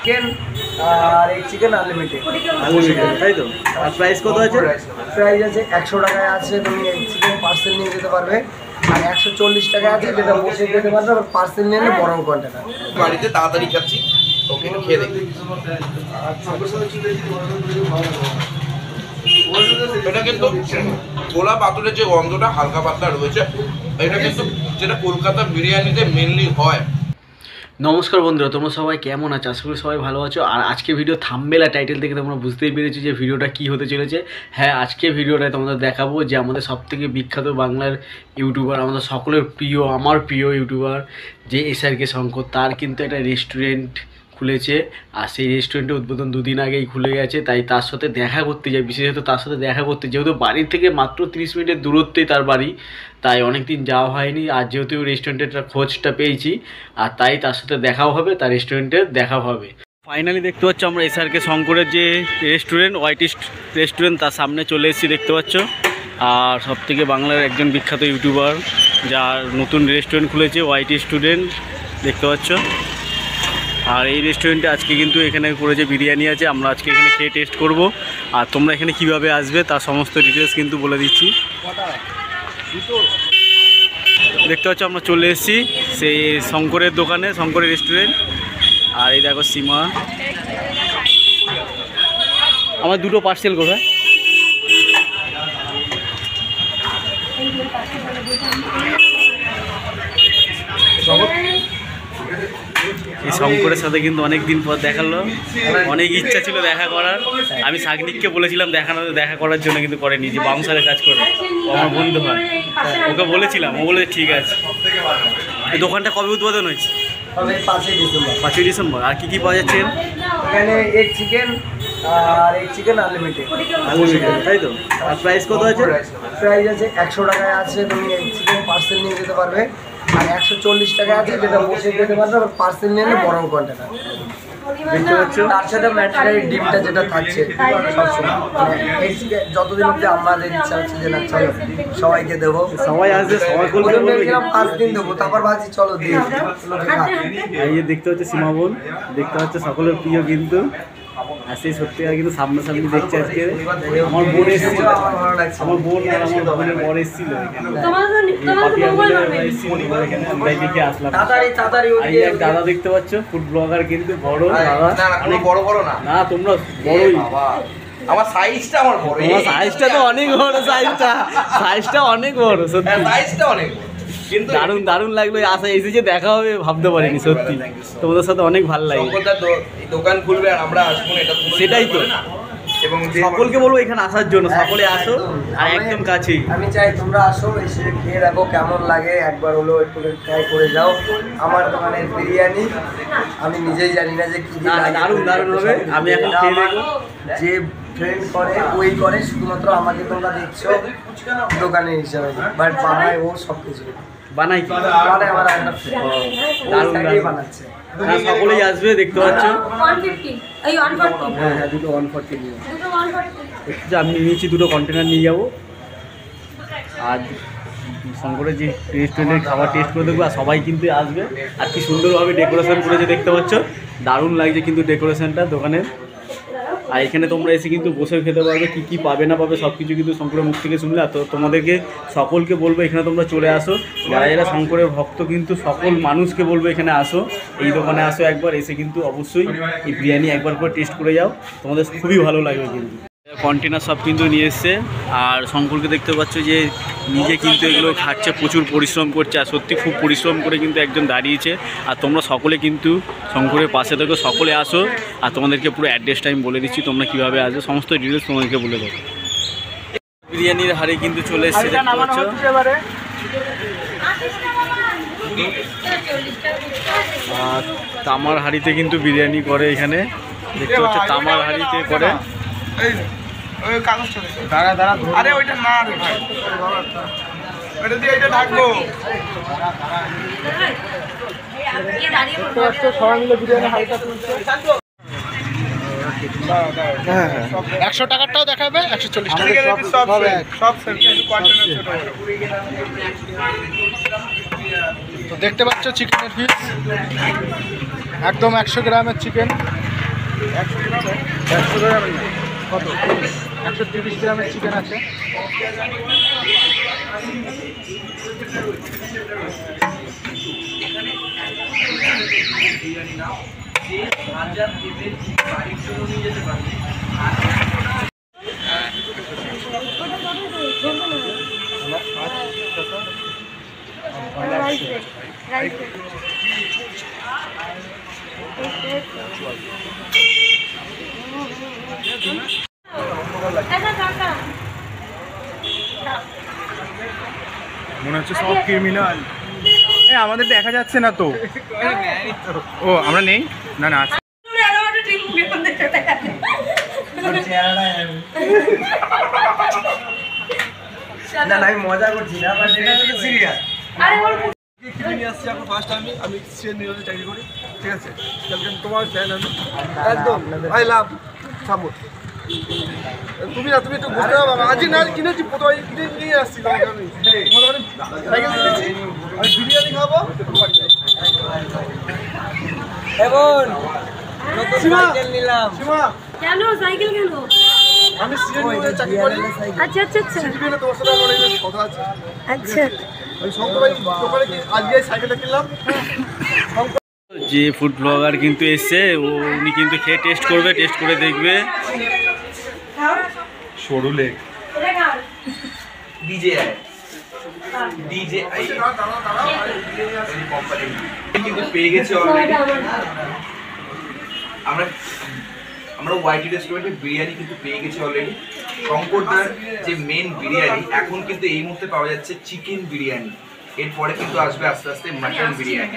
Chicken আর এই chicken unlimited তাই তো। আর প্রাইস কত আছে? প্রাইস আছে 100 টাকায় আছে, তুমি এই চিকেন পার্সেল নিয়ে যেতে পারবে। আর 140 টাকা আছে যেটা বসে যেতে পারবে, আর পার্সেল নিয়ে বড় কন্টেনার। বাড়িতে তাড়াতাড়ি খাচ্ছি, ওকে খেয়ে দেখি। এটা কিন্তু গোলা পাতুলের যে গন্ধটা হালকা পাতলা রয়েছে, এটা কিন্তু যেটা কলকাতা বিরিয়ানিতে মেনলি হয়। নমস্কার বন্ধুরা, তোমরা সবাই কেমন আছো? আশা করি সবাই ভালো আছো। আর আজকে ভিডিও থাম্বনেল আর টাইটেল থেকে তোমরা বুঝতেই পেরেছো যে ভিডিওটা কী হতে চলেছে। হ্যাঁ, আজকে ভিডিওটায় তোমাদের দেখাবো যে আমাদের সবথেকে বিখ্যাত বাংলার ইউটিউবার, আমাদের সকলের প্রিয়, আমার প্রিয় ইউটিউবার যে SRK শঙ্কর, তার কিন্তু একটা রেস্টুরেন্ট খুলেছে। আর সেই রেস্টুরেন্টের উদ্বোধন দুদিন আগেই খুলে গেছে, তাই তার সাথে দেখা করতে যাই, বিশেষত তার সাথে দেখা করতে, যেহেতু বাড়ির থেকে মাত্র 30 মিনিটের দূরত্বেই তার বাড়ি, তাই অনেক দিন যাওয়া হয়নি। আর যেহেতু রেস্টুরেন্টের খোঁজটা পেয়েছি, আর তাই তার সাথে দেখাও হবে, তার রেস্টুরেন্টে দেখা হবে। ফাইনালি দেখতে পাচ্ছ আমরা SRK শঙ্করের যে রেস্টুরেন্ট, হোয়াইট ইস্ট রেস্টুরেন্ট, তার সামনে চলে এসেছি দেখতে পাচ্ছ। আর সবথেকে বাংলার একজন বিখ্যাত ইউটিউবার যার নতুন রেস্টুরেন্ট খুলেছে, হোয়াইট স্টুডেন্ট, দেখতে পাচ্ছ। আর এই রেস্টুরেন্টে আজকে কিন্তু এখানে করেছে বিরিয়ানি আছে, আমরা আজকে এখানে খেয়ে টেস্ট করব। আর তোমরা এখানে কিভাবে আসবে তার সমস্ত ডিটেলস কিন্তু বলে দিচ্ছি। দেখতে পাচ্ছ আমরা চলে এসেছি সেই শঙ্করের দোকানে, শঙ্করের রেস্টুরেন্ট। আর এই দেখো সীমা, আমার দুটো পার্সেল করবে। এই শঙ্করের সাথে কিন্তু অনেক দিন পর দেখালো, অনেক ইচ্ছা ছিল দেখা করার। আমি সাগনিককে বলেছিলাম দেখা করার জন্য, কিন্তু করেনি, যে বাউন্সারের কাজ করে, আমার বন্ধু হয়, ওকে বলেছিলাম, ও বলে ঠিক আছে। এই দোকানটা কবে উদ্বোধন হয়েছে? 5ই ডিসেম্বর। আর কি কি পাওয়া যাচ্ছে এখানে? এগ চিকেন আর এগ চিকেন আনলিমিটেড তাই তো। আর প্রাইস কত আছে? প্রাইস আছে 100 টাকায় আছে, তুমি এই চিকেন পার্সেল নিয়ে যেতে পারবে। আর 140 টাকা আছে যেটা বসে যেতে পারবে, আর পার্সেল নিয়ে বড় কন্টেনার। দেখতে পাচ্ছ তার সাথে ম্যাটেরিয়াল ডিমটা যেটা থাকছে সবসময়, মানে যতদিন অব্দি আমাদের ইচ্ছা আছে যে না চলো সবাইকে দেবো, সবাই আসবে, সবাই বলতে 5 দিন দেবো, তারপর ভাবছি চলো দিই। এই যে দেখতে হচ্ছে সীমা বোন, দেখতে হচ্ছে সকলের প্রিয় কিন্তু। আর সেই সত্যিকার কিন্তু সামনাসামনি দেখছে আজকে। আমার বোন এসেছিল, আমার বোন আর আমার বোনের বর এসেছিল দেখে আসলাম। এই এক দাদা দেখতে পাচ্ছ, ফুড ব্লগার কিন্তু, বড় দাদা, অনেক বড় বড় না, না তোমরা বড়ই। আমার সাইজটা আমার বড়, তোমার সাইজটা তো অনেক বড়, সাইজটা অনেক বড়, সত্যি সাইজটা অনেক বড়। কিন্তু দারুণ লাগলো, আশা এসে যে দেখা হবে ভাবতে পারিনি। সত্যি তোমাদের সাথে অনেক ভালো লাগে। দোকান খুলবে আর আমরা আসবো, এটা সেটাই তো। এবং সকলকে বলবো এখানে আসার জন্য, সকলে আসো, আর একদম কাছেই। আমি চাই তোমরা আসো, এসে খেয়ে দেখো কেমন লাগে, একবার হলো একটু ট্রাই করে যাও। আমার দোকানের বিরিয়ানি আমি নিজেই জানি না যে কি দারুণ হবে। আমি এখন খেয়ে দেখবো। যে ট্রেন্ড করে ওই করে, শুধুমাত্র আমাকে তোমরা দেখছো দোকানের হিসাবে, বাট বানায় ও সব কিছু বানাই কি মানে আমার দারুণ বানাচ্ছে। হ্যাঁ, সকলেই আসবে, দেখতে পাচ্ছ। 150 এই 140 হ্যাঁ, দুটো 140 নিয়ে আমি নিয়েছি, দুটো কন্টেনার নিয়ে যাবো। আর শঙ্করের যে রেস্টুরেন্টের খাবার টেস্ট করে দেখবো, আর সবাই কিন্তু আসবে। আর কি সুন্দরভাবে ডেকোরেশন করেছে দেখতে পাচ্ছ, দারুণ লাগছে কিন্তু ডেকোরেশনটা দোকানের। আর এখানে তোমরা এসে কিন্তু বসে খেতে পারবে, কী কী পাবে না পাবে সব কিছু কিন্তু শঙ্করের মুখ থেকে শুনলে। তো তোমাদেরকে সকলকে বলবো এখানে তোমরা চলে আসো, যারা যারা শঙ্করের ভক্ত কিন্তু সকল মানুষকে বলবো এখানে আসো, এই দোকানে আসো একবার, এসে কিন্তু অবশ্যই এই বিরিয়ানি একবার করে টেস্ট করে যাও, তোমাদের খুবই ভালো লাগবে কিন্তু। কন্টেনার সব কিন্তু নিয়ে এসছে। আর শঙ্করকে দেখতে পাচ্ছ যে নিজে কিন্তু এগুলো খাচ্ছে, প্রচুর পরিশ্রম করছে। আর সত্যি খুব পরিশ্রম করে কিন্তু একজন দাঁড়িয়েছে। আর তোমরা সকলে কিন্তু শঙ্করের পাশে থেকে সকলে আসো। আর তোমাদেরকে পুরো অ্যাড্রেসটা আমি বলে দিচ্ছি, তোমরা কীভাবে আসবে সমস্ত ডিটেলস তোমাদেরকে বলে দেবো। বিরিয়ানির হাড়ি কিন্তু চলে এসছে, দেখতে পাচ্ছ। আর তামার হাড়িতে কিন্তু বিরিয়ানি করে এখানে, দেখতে পাচ্ছ, তামার হাড়িতে করে। আরে ওইটা না রে ভাই, ওটা দিয়ে এটা ঢাকবো। সবাই মিলে বিরিয়ানি হালকা তুলছে। হ্যাঁ হ্যাঁ 100 টাকারটাও দেখাবে 140 টাকা সব তো দেখতে পাচ্ছ চিকেনের পিস একদম 100 গ্রামের চিকেন 100 গ্রামের কত 130 গ্রামের চিকেন আছে। মনে হচ্ছে সব ক্রিমিনাল আমাদের দেখা যাচ্ছে না তো ও আমরা নেই না না আছে না আমি মজা করছি না বাট এটা হচ্ছে সিরিয়াস। আমি সিএন নিউজে চাকরি করি ঠিক আছে তোমার ফ্যান আমি একদম আই লাভ সামু তুমি না তুমি একটু বুঝতে পারবে আজ না কিনেছি প্রথমে কিনে নিয়ে আসছি তোমাকে আমি সাইকেল কিনেছি আর বিরিয়ানি খাবো এখন নতুন সাইকেল নিলাম। সীমা কেন সাইকেল কেন? আমি সিএন নিউজে চাকরি করি আচ্ছা আচ্ছা আচ্ছা সিটিভিতে তোমার সাথে আমার অনেক কথা আছে আচ্ছা আমি শঙ্কর ভাই দোকানে কি আজকে সাইকেলটা কিনলাম যে ফুড ব্লগার কিন্তু এসছে উনি কিন্তু খেয়ে টেস্ট করবে, টেস্ট করে দেখবে। সরু লেগ এটা খাও। ডিজে ডিজে কোম্পানি কিন্তু পেয়ে গেছে অলরেডি। আমরা আমরা ওয়াইটি রেস্টুরেন্টে বিরিয়ানি কিন্তু পেয়ে গেছি অলরেডি। শঙ্করদার যে মেন বিরিয়ানি এখন কিন্তু এই মুহূর্তে পাওয়া যাচ্ছে চিকেন বিরিয়ানি, এরপরে কিন্তু আসবে আস্তে আস্তে মাটন বিরিয়ানি।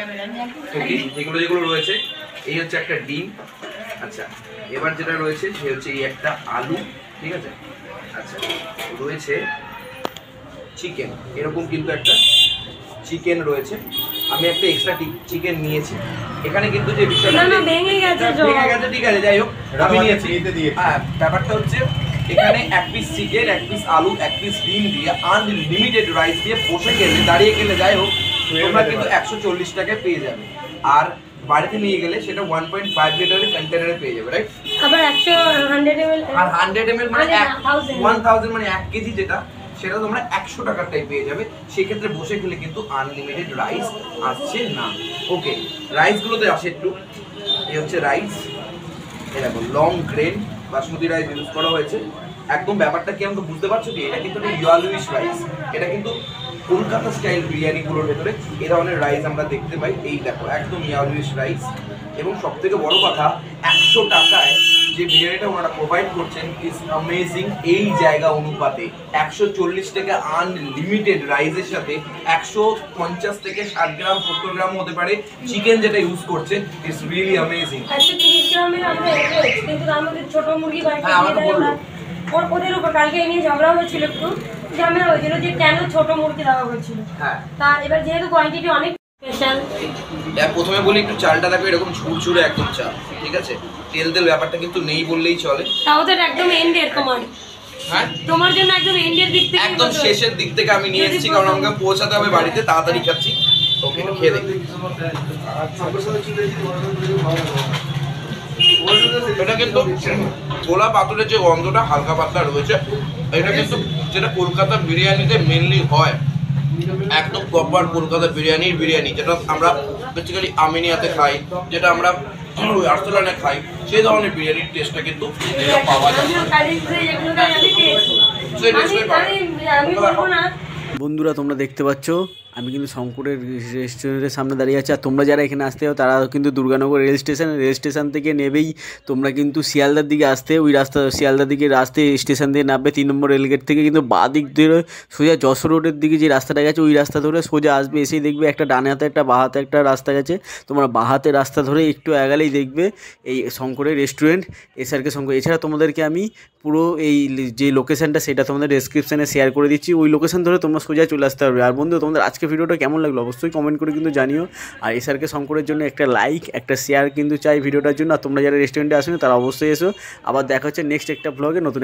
তো যেগুলো যেগুলো রয়েছে এই হচ্ছে একটা ডিম, আচ্ছা এবার যেটা রয়েছে সে হচ্ছে এই একটা আলু, ঠিক আছে, আচ্ছা রয়েছে চিকেন, এরকম কিন্তু একটা চিকেন রয়েছে। আমি একটা এক্সট্রা চিকেন নিয়েছি এখানে কিন্তু যে বিষয়টা না না ভেঙে গেছে জল। ভেঙে গেছে, ঠিক আছে যাই হোক আমি নিয়েছি। হ্যাঁ ব্যাপারটা হচ্ছে এখানে এক পিস চিকেন, এক পিস আলু, এক পিস ডিম দিয়ে আনলিমিটেড রাইস দিয়ে বসে গেলে দাঁড়িয়ে গেলে যাই হোক তোমরা কিন্তু 140 টাকায় পেয়ে যাবে। আর বাড়িতে নিয়ে গেলে সেটা 1.5 লিটারের কন্টেনারে পেয়ে যাবে, রাইট? আবার 100 ml আর 100 ml মানে 1000 মানে 1 কেজি যেটা সেটা তোমরা 100 টাকারটাই পেয়ে যাবে। সেক্ষেত্রে বসে খেলে কিন্তু আনলিমিটেড রাইস আসছে না। ওকে, রাইসগুলোতে আসে একটু, এই হচ্ছে রাইস, এই দেখো long grain basmati rice use করা হয়েছে। একদম ব্যাপারটা কি আমাকে বুঝতে পারছো কি? এটা কিন্তু ইয়ালুইশ রাইস, এটা কিন্তু কলকাতা স্টাইল বিরিয়ানিগুলোর ভেতরে এই ধরনের রাইস আমরা দেখতে পাই। এই দেখো একদম ইয়ালুইশ রাইস, এবং সব থেকে বড় কথা 100 টাকায় যে বিরিয়ানিটা ওনারা প্রোভাইড করছেন ইজ অ্যামেজিং। এই জায়গা অনুপাতে 140 টাকা আনলিমিটেড রাইসের সাথে 150 থেকে 60 গ্রাম 70 গ্রাম হতে পারে চিকেন যেটা ইউজ করছে, ইটস রিয়েলি অ্যামেজিং। 130 গ্রামের আমরা এভারেজ, কিন্তু তার মধ্যে ছোট মুরগি বাড়িতে হ্যাঁ, আমাকে বললো। ওদের উপর কালকে এই নিয়ে ঝগড়া হয়েছিল, একটু ঝামেলা হয়েছিল যে কেন ছোট মুরগি দেওয়া হয়েছিল। হ্যাঁ, তা এবার যেহেতু কোয়ান্টিটি অনেক স্পেশাল, প্রথমে বলি একটু চালটা দেখো এরকম ঝুরঝুরে একদম চাল, ঠিক আছে, তেল তেল ব্যাপারটা কিন্তু নেই বললেই চলে। তাও তো একদম এন্ডের হ্যাঁ তোমার জন্য একদম এন্ডের দিক থেকে একদম শেষের দিক থেকে আমি নিয়ে এসেছি, কারণ আমাকে পৌঁছাতে হবে বাড়িতে, তাড়াতাড়ি খাচ্ছি। ওকে খেয়ে দেখি। এটা কিন্তু গোলা পাতুলের যে গন্ধটা হালকা পাতলা রয়েছে, এটা কিন্তু যেটা কলকাতা বিরিয়ানিতে মেনলি হয়, একদম প্রপার কলকাতা বিরিয়ানি যেটা আমরা বেসিক্যালি আমিনিয়াতে খাই, যেটা আমরা আর্সেলানে খাই, সেই ধরনের বিরিয়ানির টেস্টটা কিন্তু এটা পাওয়া যায়। সেই টেস্টটাই পাওয়া যায়। বন্ধুরা তোমরা দেখতে পাচ্ছ আমি কিন্তু শঙ্করের রেস্টুরেন্টের সামনে দাঁড়িয়ে আছি। আর তোমরা যারা এখানে আসতে हो তারা কিন্তু দুর্গানগর রেল স্টেশন থেকে নেবেই তোমরা কিন্তু শিয়ালদার দিকে আসতে, ওই রাস্তা শিয়ালদার দিকে স্টেশন দিয়ে নামবে 3 নম্বর রেলগেট থেকে, কিন্তু বাঁ দিক ধরে সোজা যশোর রোডের দিকে যে রাস্তাটা গেছে ওই রাস্তা ধরে সোজা আসবে, এসেই দেখবে একটা ডানে হাতে একটা বাঁ হাতে একটা রাস্তা গেছে। তোমরা বাঁ হাতে রাস্তা ধরে একটু এগালেই দেখবে এই শঙ্করের রেস্টুরেন্ট, এসআরকে শঙ্কর। এছাড়া তোমাদেরকে আমি পুরো এই যে লোকেশানটা সেটা তোমাদের ডেসক্রিপশানে শেয়ার করে দিচ্ছি, ওই লোকেশান ধরে তোমরা সোজা চলে আসতে পারবে। আর বন্ধু তোমাদের আজকে ভিডিওটা কেমন লাগলো অবশ্যই কমেন্ট করে কিন্তু জানিও। আর এসআরকে শঙ্করের জন্য একটা লাইক একটা শেয়ার কিন্তু চাই ভিডিওটার জন্য। আর তোমরা যারা রেস্টুরেন্টে আসো তারা অবশ্যই এসো। আবার দেখা হচ্ছে নেক্সট একটা ব্লগে নতুন